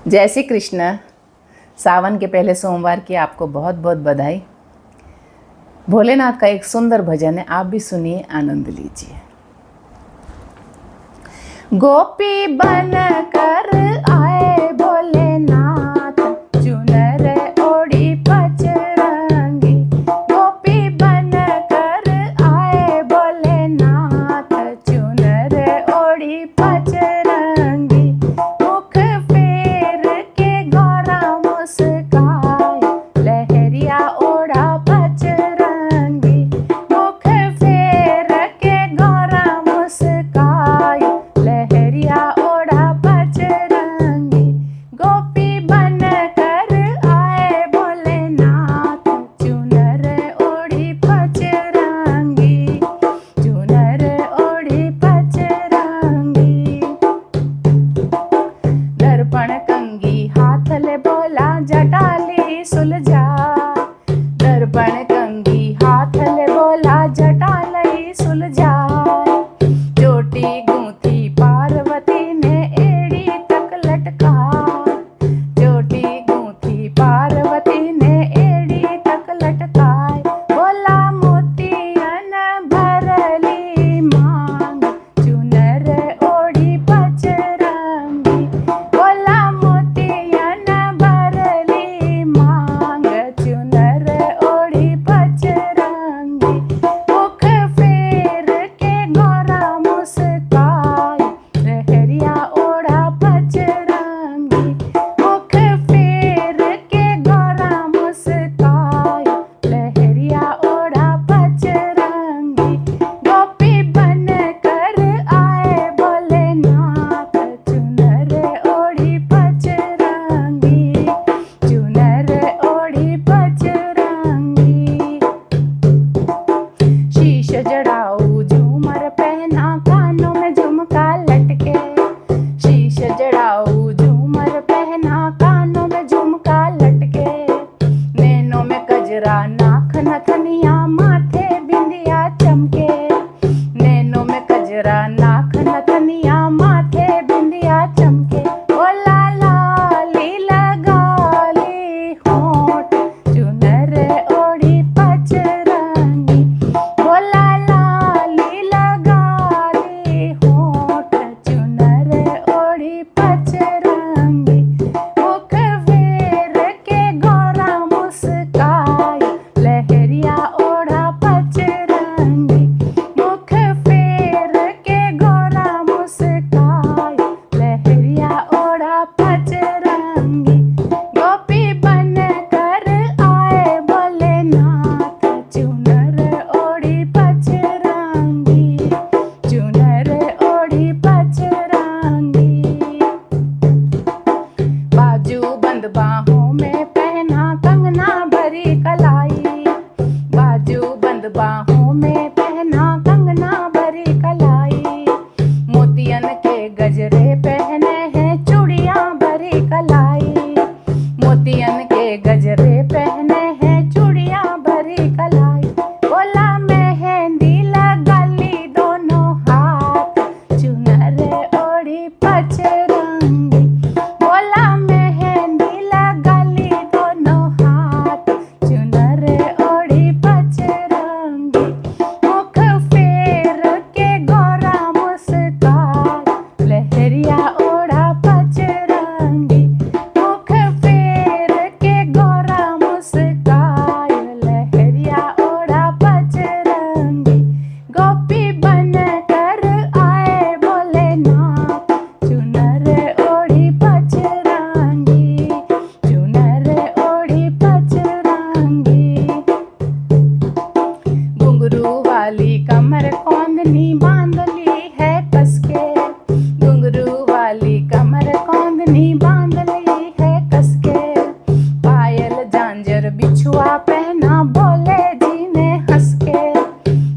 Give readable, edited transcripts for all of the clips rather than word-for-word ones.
जय श्री कृष्ण। सावन के पहले सोमवार की आपको बहुत बहुत बधाई। भोलेनाथ का एक सुंदर भजन है, आप भी सुनिए, आनंद लीजिए। गोपी बन कर आए भोलेनाथ, चुनर ओढ़ी पचरंगी। गोपी बन कर आए भोलेनाथ, चुनर ओढ़ी पचरंगी। मुख फेर के गौरा मुस्काए, लहरिया ओढ़ा पचरंगी। मुख फेर के गौरा मुस्काए, लहरिया ओढ़ा पचरंगी। गोपी बन कर आए भोलेनाथ, चुनर ओढ़ी पचरंगी। चुनर ओढ़ी पचरंगी। दर्पण कंगी हाथ ले बोला, जटाली सुलझा। दर्पण कंगी हाथ ले बोला, जटाली सुलझा। चोटी गूंथी पार्वती ने एड़ी तक लटका। चोटी गूंथी पार्वती ने एड़ी तक लटकाए। बोला मोतियन भरली मांग, चुनर ओढ़ी पचरंगी। बोला मोतियन भरली मांग, चुनर ओढ़ी पचरंगी। मुख फेर के गौरा मुस्काए, लहरिया ओढ़ा पचरंगी। मुख फेर के गौरा मुस्काए, लहरिया ओढ़ा पचरंगी। गोपी बन कर आए भोलेनाथ, चुनर ओढ़ी पचरंगी। चुनर ओढ़ी पचरंगी। शीश जड़ाऊ झूमर पहना, कानों में झुमका लटके। शीश जड़ाऊ झूमर पहना, कानों में झुमका लटके। नैनों में कजरा, नाक नथनिया, माथे बिंदिया चमके। नैनों में कजरा, नाक नथनिया, माथे बिंदिया चमके। बोला लाली लगाली होंठ, चुनर ओढ़ी पचरंगी। बोला लाली लगाली होंठ, चुनर ओढ़ी पचरंगी। मुख फेर के गौरा मुस्काए, लहरिया ओढ़ा पचरंगी। मुख फेर के गौरा मुस्काए, लहरिया ओढ़ा पचरंगी। गोपी बन कर आए भोलेनाथ, चुनर ओढ़ी पचरंगी। चुनर ओढ़ी पचरंगी। बाजू बंद बाहों में पहना, कंगना भरी कलाई। बाजू बंद बाहों में पहना, कंगना भरी कलाई। मोतियन के गजरे पहने हैं, चूड़ियां भरी कलाई। मोतियन के गजरे पहने हैं, चूड़ियां भरी कलाई। बोला मेहंदी लगाली दोनों हाथ, चुनर ओढ़ी पचरंगी। बोला मेहंदी लगाली दोनों हाथ, चुनर ओढ़ी पचरंगी। मुख फेर के गौरा मुस्काए, लहरिया ओढ़ा पचरंगी। मुख फेर के गौरा मुस्काए, लहरिया ओढ़ा पचरंगी। गोपी बन कर आए भोलेनाथ, चुनर ओढ़ी पचरंगी। चुनर ओढ़ी पचरंगी। घुंघरू वाली कमर कौंधनी, बांध ली है कसके। घुंघरू वाली कमर कौंधनी, बांध ली है कसके। पायल झांझर बिछुआ पहना, भोले जी ने हंस के।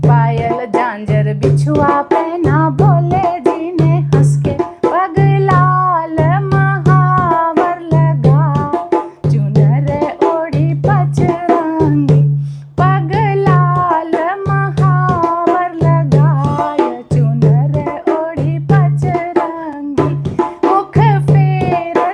पायल झांझर बिछुआ पहना, भोले जी ने हंस के। पग लाल महावर लगा, चुनर ओढ़ी पचरंगी। पग लाल महावर लगाए, चुनर ओढ़ी पचरंगी। मुख फेर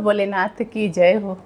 भोलेनाथ की जय हो।